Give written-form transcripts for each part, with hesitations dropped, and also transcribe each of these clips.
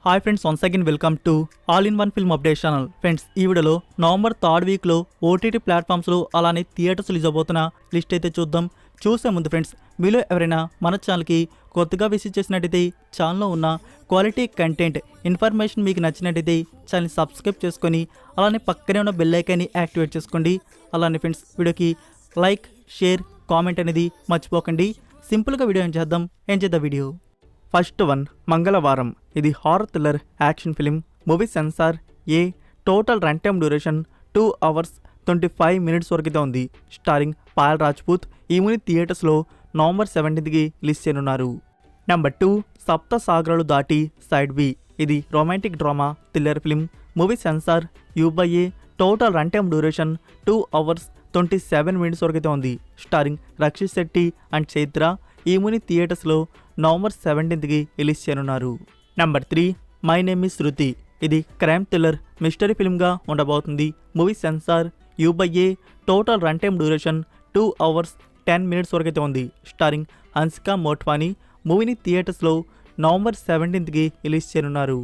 Hi friends, once again welcome to all in one film update channel. Friends, ఈ వీడియోలో November 3rd వీక్లో OTT ప్లాట్ఫామ్స్లో అలానే theatres release అవబోతున్న list అయితే చూద్దాం. చూసే ముందు ఫ్రెండ్స్, మీలో ఎవరైనా మన ఛానల్కి కొత్తగా విజిట్ చేసినట్టయితే ఛానల్లో ఉన్న క్వాలిటీ కంటెంట్ ఇన్ఫర్మేషన్ మీకు నచ్చినట్టయితే ఛానల్ని సబ్స్క్రైబ్ చేసుకొని అలానే పక్కనే ఉన్న బెల్ ఐకాన్ని యాక్టివేట్ చేసుకోండి. అలానే ఫ్రెండ్స్, వీడియోకి లైక్, షేర్, కామెంట్ అనేది మర్చిపోకండి. సింపుల్గా వీడియో ఏం చేద్దాం వీడియో. ఫస్ట్ వన్, మంగళవారం. ఇది horror thriller action film. Movie censor A. Total run time duration 2 hours 25 minutes వరకైతే ఉంది. స్టారింగ్ పాయల్ రాజ్పూత్. ఈ మూవీ థియేటర్స్లో నవంబర్ 17కి రిలీజ్ చేయనున్నారు. నెంబర్ 2, సప్త సాగరాలు దాటి సైడ్ బి. ఇది romantic drama thriller film. Movie censor U/A. Total run time duration 2 hours 27 minutes వరకైతే ఉంది. Starring Rakshit Shetty and Chaitra. ఈ మూవీ థియేటర్స్లో నవంబర్ 17కి రిలీజ్ చేయనున్నారు. Number 3, my name is Shruti. ఇది క్రైమ్ థ్రిల్లర్ మిస్టరీ ఫిల్మ్గా ఉండబోతుంది. Movie censor U/A. Total run time duration 2 hours 10 minutes వరకైతే ఉంది. స్టారింగ్ హన్సికా మోట్వానీ. మూవీని థియేటర్స్లో నవంబర్ 17కి రిలీజ్ చేయనున్నారు.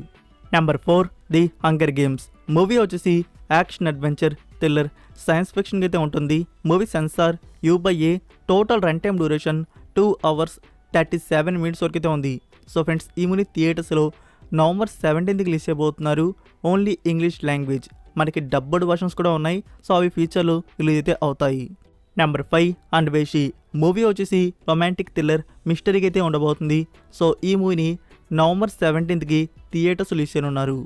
Number 4, the Hunger Games. Movie వచ్చేసి యాక్షన్ అడ్వెంచర్ థ్రిల్లర్ సైన్స్ ఫిక్షన్గా అయితే ఉంటుంది. Movie censor U/A. Total run time duration 2 hours 37 minutes వరకైతే ఉంది. సో ఫ్రెండ్స్, ఈ మూవీ థియేటర్స్లో నవంబర్ 17కి రిలీజ్ చేయబోతున్నారు. Only English language. మనకి డబ్బుడ్ వర్షన్స్ కూడా ఉన్నాయి. సో అవి ఫ్యూచర్లో రిలీజ్ అయితే అవుతాయి. నెంబర్ 5, అన్వేషి. మూవీ వచ్చేసి రొమాంటిక్ థ్రిల్లర్ మిస్టరీకి అయితే ఉండబోతుంది. సో ఈ మూవీని నవంబర్ 17కి థియేటర్స్ రిలీజ్ చేయనున్నారు.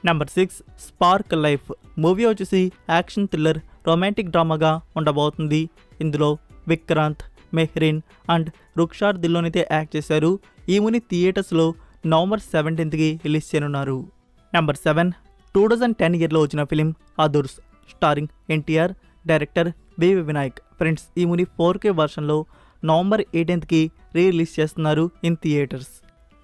Number 6, spark life. మూవీ వచ్చేసి యాక్షన్ థ్రిల్లర్ రొమాంటిక్ డ్రామాగా ఉండబోతుంది. ఇందులో విక్రాంత్, మెహ్రీన్ అండ్ రుక్షార్ దిల్లోనైతే యాక్ట్ చేశారు. ఈ మూవీ థియేటర్స్లో నవంబర్ 17కి రిలీజ్ చేయనున్నారు. నెంబర్ 7, 2010 ఇయర్లో వచ్చిన ఫిలిం అదుర్స్. స్టారింగ్ ఎన్టీఆర్. డైరెక్టర్ వివి వినాయక్. ఫ్రెండ్స్, ఈ మూవీ 4K వర్షన్లో నవంబర్ 18కి రిలీజ్ చేస్తున్నారు in theatres.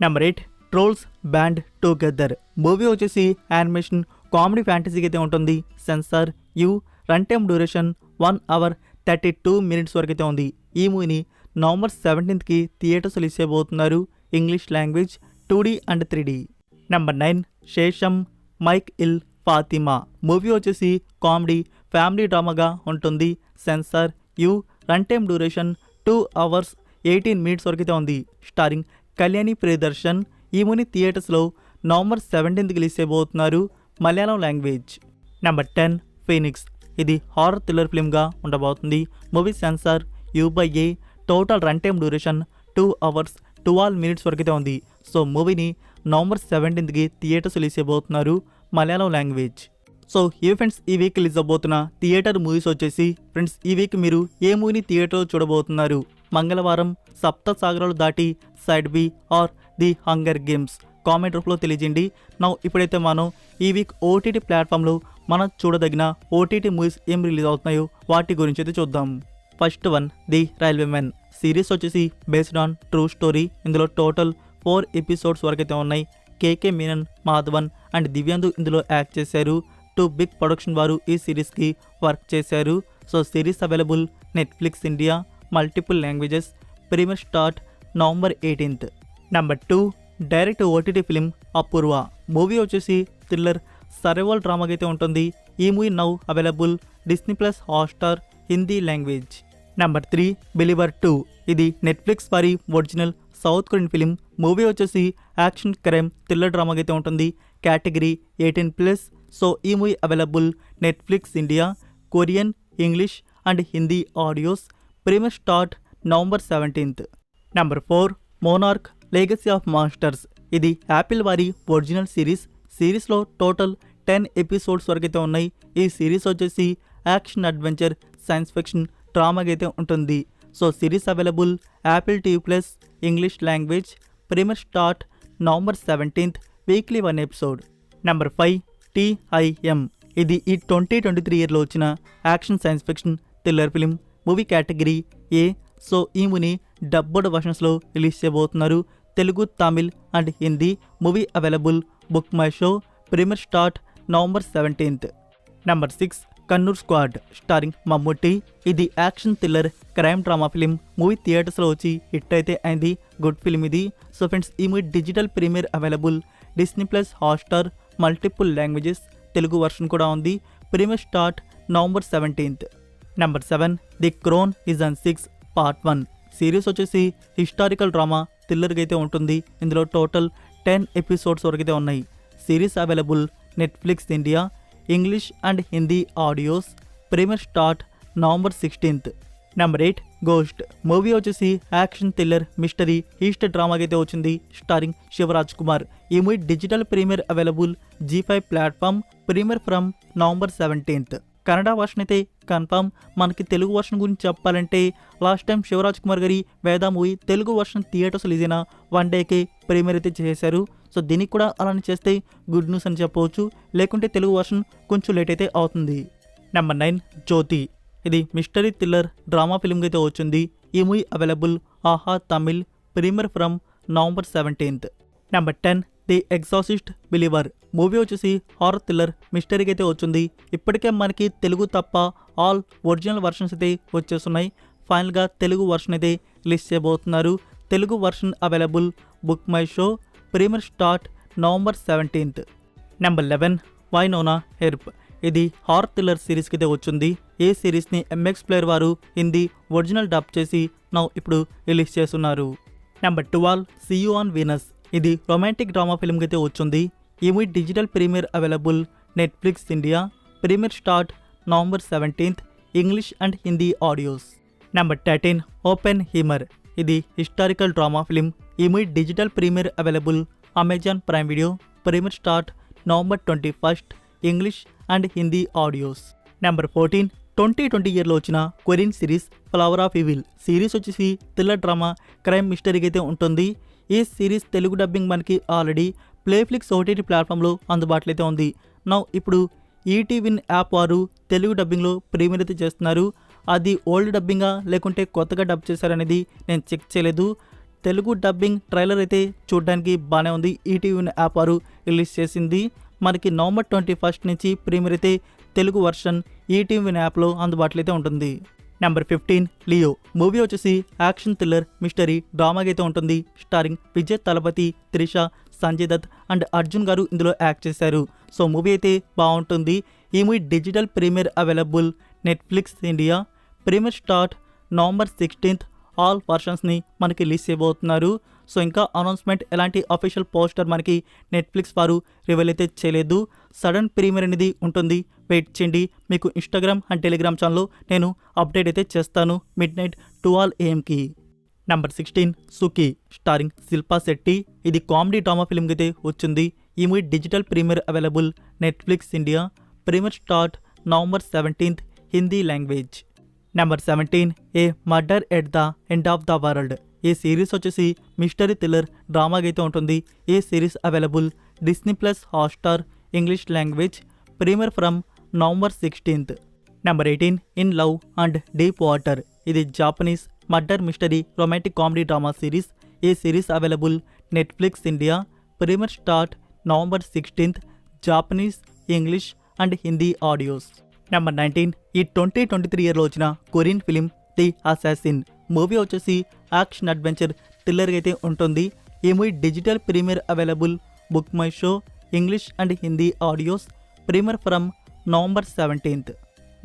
Number 8, Trolls Band Together. Movie వచ్చేసి యానిమేషన్ కామెడీ ఫ్యాంటసీకి అయితే ఉంటుంది. Censor U. Run time duration 1 hour 32 minutes వరకైతే ఉంది. ఈ మూవీని నవంబర్ 17కి థియేటర్స్ రిలీజ్ చేయబోతున్నారు. English language 2D and 3D. Number 9, Sesham mike ఇల్ ఫాతిమా. మూవీ వచ్చేసి కామెడీ ఫ్యామిలీ డ్రామాగా ఉంటుంది. Censor U. Run time duration 2 hours 18 minutes వరకైతే ఉంది. స్టారింగ్ కళ్యాణి ప్రియదర్శన్. ఈ మూవీ థియేటర్స్లో నవంబర్ 17కి రిలీజ్ చేయబోతున్నారు. మలయాళం లాంగ్వేజ్. Number 10, Phoenix. ఇది హారర్ థ్రిల్లర్ ఫిల్మ్గా ఉండబోతుంది. Movie censor U/A. Total run time duration 2 hours 12 minutes వరకైతే ఉంది. సో మూవీని నవంబర్ 17కి థియేటర్స్ రిలీజ్ చేయబోతున్నారు. మలయాళం లాంగ్వేజ్. సో ఈ ఫ్రెండ్స్, ఈ వీక్ రిలీజ్ అవబోతున్న థియేటర్ మూవీస్ వచ్చేసి ఫ్రెండ్స్, ఈ వీక్ మీరు ఏ మూవీని థియేటర్లో చూడబోతున్నారు? మంగళవారం, సప్త సాగరాలు దాటి side B or the Hunger Games? Comment రూపంలో తెలియజేయండి. ఇప్పుడైతే మనం ఈ వీక్ ఓటీటీ ప్లాట్ఫామ్లో మనం చూడదగిన ఓటీటీ మూవీస్ ఏం రిలీజ్ అవుతున్నాయో వాటి గురించి అయితే చూద్దాం. First one, the railway man. Series వచ్చేసి బేస్డ్ ఆన్ ట్రూ స్టోరీ. ఇందులో టోటల్ 4 episodes వరకైతే ఉన్నాయి. కేకే మీనన్, మాధవన్ అండ్ దివ్యాందు ఇందులో యాక్ట్ చేశారు. 2 big ప్రొడక్షన్ వారు ఈ సిరీస్కి వర్క్ చేశారు. So series available Netflix India, multiple languages. Premiere start November 18th. Number 2, direct OTT film Apurva. Movie వచ్చేసి థ్రిల్లర్ సర్వైవల్ డ్రామాగా అయితే ఉంటుంది. ఈ movie now available Disney plus Hotstar Hindi language. Number 3, believer 2. ఇది నెట్ఫ్లిక్స్ వారి original south Korean film. Movie వచ్చేసి action crime thriller డ్రామాగా అయితే ఉంటుంది. కేటగిరీ 18+. సో ఈ movie available Netflix India, Korean, English and Hindi audios. Premiere start November 17th. Number 4, monarch legacy of masters. ఇది Apple వారి original సిరీస్లో టోటల్ 10 episodes వరకైతే ఉన్నాయి. ఈ సిరీస్ వచ్చేసి యాక్షన్ అడ్వెంచర్ సైన్స్ ఫిక్షన్ డ్రామాగా అయితే ఉంటుంది. So series available Apple TV+, English language. Premier start November 17th. Weekly 1 episode. Number 5, TIM. ఇది ఈ 2023 ఇయర్లో వచ్చిన action science fiction thriller film. Movie category A. So ఈ మూవీని డబ్బుడ్ వర్షన్స్లో రిలీజ్ చేయబోతున్నారు. Telugu, Tamil and Hindi. Movie available BookMyShow. Premiere start November 17th. Number 6, Kannur squad. Starring Mammootty. ఇది action thriller crime drama film. Movie థియేటర్స్లో వచ్చి హిట్ అయితే అయింది. Good film ఇది. సో ఫ్రెండ్స్, ఈ movie digital premiere available Disney plus Hotstar multiple languages Telugu version కూడా ఉంది. Premiere start November 17th. Number 7 the Crown season 6 part 1 series వచ్చేసి historical drama థ్రిల్లర్గా అయితే ఉంటుంది. ఇందులో టోటల్ 10 ఎపిసోడ్స్ వరకు అయితే ఉన్నాయి. Series available Netflix India, English and Hindi audios. Premiere start November 16th. Number 8 ghost movie వచ్చేసి యాక్షన్ థ్రిల్లర్ మిస్టరీ ఈస్ట్ డ్రామాకి అయితే వచ్చింది, స్టారింగ్ శివరాజ్ కుమార్. ఈ movie digital premiere available G5 platform. Premier from November 17th. Kannada version అయితే కన్ఫర్మ్. మనకి తెలుగు వర్షన్ గురించి చెప్పాలంటే లాస్ట్ టైం శివరాజ్ కుమార్ గారి వేద movie Telugu version theatres release అయిన 1 డేకే ప్రీమియర్ అయితే చేశారు. సో దీనికి కూడా అలానే చేస్తే గుడ్ న్యూస్ అని చెప్పవచ్చు. లేకుంటే తెలుగు వర్షన్ కొంచెం లేట్ అయితే అవుతుంది. నెంబర్ 9 జ్యోతి ఇది మిస్టరీ థ్రిల్లర్ డ్రామా ఫిల్మ్గా అయితే వచ్చింది. ఈ movie available Aha Tamil. Premiere from November 17th. Number 10 the Exorcist believer movie వచ్చేసి హారర్ థ్రిల్లర్ మిస్టరీకి అయితే వచ్చింది. ఇప్పటికే మనకి తెలుగు తప్ప ఆల్ ఒరిజినల్ వర్షన్స్ అయితే వచ్చేస్తున్నాయి. ఫైనల్గా తెలుగు వర్షన్ అయితే రిలీజ్ చేయబోతున్నారు. Telugu version available BookMyShow. Premiere start November 17th. Number 11 వైనోనా ఎర్ప్ ఇది హారర్ థ్రిల్లర్ సిరీస్కి అయితే వచ్చింది. ఈ సిరీస్ని MX ప్లేయర్ వారు హిందీ ఒరిజినల్ డబ్ చేసి ఇప్పుడు రిలీజ్ చేస్తున్నారు. Number 12 see you on Venus ఇది రొమాంటిక్ డ్రామా ఫిల్మ్కి అయితే వచ్చింది. ఈ movie digital premiere available Netflix India. Premiere start November 17th. English and Hindi audios. Number 13 Oppenheimer ఇది హిస్టారికల్ డ్రామా ఫిల్మ్. ఈ movie digital premiere available Amazon Prime Video. Premiere start November 21st. English and Hindi audios. Number 14 2020 ఇయర్లో వచ్చిన Korean series flower of evil series వచ్చేసి thriller drama crime మిస్టరీకి అయితే ఉంటుంది. ఈ series Telugu dubbing మనకి already ప్లేఫ్లిక్స్ OTT ప్లాట్ఫామ్లో అందుబాటులో అయితే ఉంది. ఇప్పుడు ఈటీవిన్ యాప్ వారు తెలుగు డబ్బింగ్లో ప్రీమియర్ అయితే చేస్తున్నారు. అది ఓల్డ్ డబ్బింగా లేకుంటే కొత్తగా డబ్ చేశారనేది నేను చెక్ చేయలేదు. తెలుగు డబ్బింగ్ ట్రైలర్ అయితే చూడడానికి బాగానే ఉంది. ఈటీవిన్ యాప్ వారు రిలీజ్ చేసింది. మనకి నవంబర్ 21st నుంచి ప్రీమియర్ అయితే తెలుగు వర్షన్ ఈటీవిన్ యాప్లో అందుబాటులో అయితే ఉంటుంది. నెంబర్ 15 లియో మూవీ వచ్చేసి యాక్షన్ థ్రిల్లర్ మిస్టరీ డ్రామాగా అయితే ఉంటుంది. స్టారింగ్ విజయ్ తలపతి, త్రిష, సంజయ్ దత్ అండ్ అర్జున్ గారు ఇందులో యాక్ట్ చేశారు. సో మూవీ అయితే బాగుంటుంది. ఈ movie digital premiere available Netflix India. Premiere start November 16th. All వర్షన్స్ని మనకి రిలీజ్ చేయబోతున్నారు. సో ఇంకా అనౌన్స్మెంట్ ఎలాంటి అఫీషియల్ పోస్టర్ మనకి నెట్ఫ్లిక్స్ వారు రివీల్ అయితే చేయలేదు. సడన్ ప్రీమియర్ అనేది ఉంటుంది, వెయిట్ చేయండి. మీకు ఇన్స్టాగ్రామ్ అండ్ టెలిగ్రామ్ ఛానల్లో నేను అప్డేట్ అయితే చేస్తాను midnight 12 AM. Number 16 Sukhi starring Shilpa Shetty ఇది కామెడీ డ్రామా ఫిల్మ్కి అయితే వచ్చింది. ఈ movie digital premiere available Netflix India. Premiere start November 17th. Hindi language. Number 17 a murder at the end of the world ఈ సిరీస్ వచ్చేసి మిస్టరీ థ్రిల్లర్ డ్రామాగా అయితే ఉంటుంది. ఈ series available Disney plus Hotstar English language. Premiere from November 16th. Number 18 in love and deep water ఇది Japanese murder mystery romantic comedy drama series. ఈ series available Netflix India. Premiere start November 16th. Japanese, English and Hindi audios. Number 19 ఈ 2023 ఇయర్లో వచ్చిన Korean film the assassin movie వచ్చేసి action adventure థ్రిల్లర్గా అయితే ఉంటుంది. ఈ movie digital premiere available BookMyShow English and Hindi audios. Premiere from November 17th.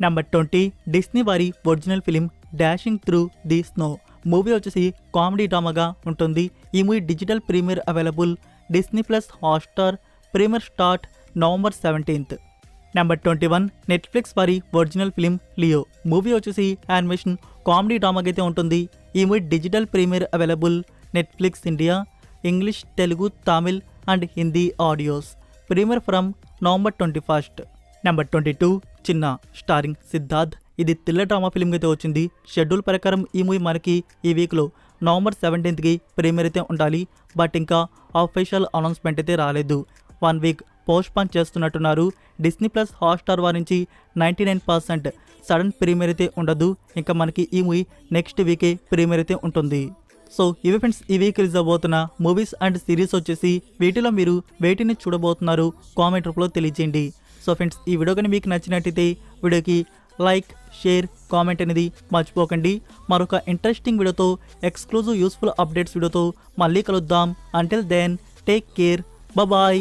Number 20 Disney వారి original film dashing through the snow movie వచ్చేసి కామెడీ డ్రామాగా ఉంటుంది. ఈ movie digital premiere available Disney plus Hotstar. Premiere start November 17th. Number 21 Netflix వారి original film Leo movie వచ్చేసి animation comedy డ్రామాగా అయితే ఉంటుంది. ఈ movie digital premiere available Netflix India. English, Telugu, Tamil and Hindi audios. Premiere from November 21st. Number 22 Chinna starring Siddharth ఇది thriller drama ఫిల్మ్కి అయితే వచ్చింది. షెడ్యూల్ ప్రకారం ఈ మూవీ మనకి ఈ వీక్లో నవంబర్ 17th ప్రీమియర్ అయితే ఉండాలి. బట్ ఇంకా అఫీషియల్ అనౌన్స్మెంట్ అయితే రాలేదు. 1 వీక్ పోస్ట్పోన్ చేస్తున్నట్టున్నారు. డిస్నీ ప్లస్ హాట్స్టార్ వారి నుంచి 99% సడన్ ప్రీమియర్ అయితే ఉండదు. ఇంకా మనకి ఈ మూవీ నెక్స్ట్ వీకే ప్రీమియర్ అయితే ఉంటుంది. సో ఇవి ఫ్రెండ్స్ ఈ వీక్ రిలీజ్ అవబోతున్న మూవీస్ అండ్ సిరీస్ వచ్చేసి వీటిలో మీరు వేటిని చూడబోతున్నారు కామెంట్ రూపంలో తెలియజేయండి. సో ఫ్రెండ్స్ ఈ వీడియో కానీ మీకు నచ్చినట్టయితే వీడియోకి లైక్, షేర్, కామెంట్ అనేది మర్చిపోకండి. మరొక ఇంట్రెస్టింగ్ వీడియోతో ఎక్స్క్లూజివ్ యూస్ఫుల్ అప్డేట్స్ వీడియోతో మళ్ళీ కలుద్దాం. Until then take care. Bye.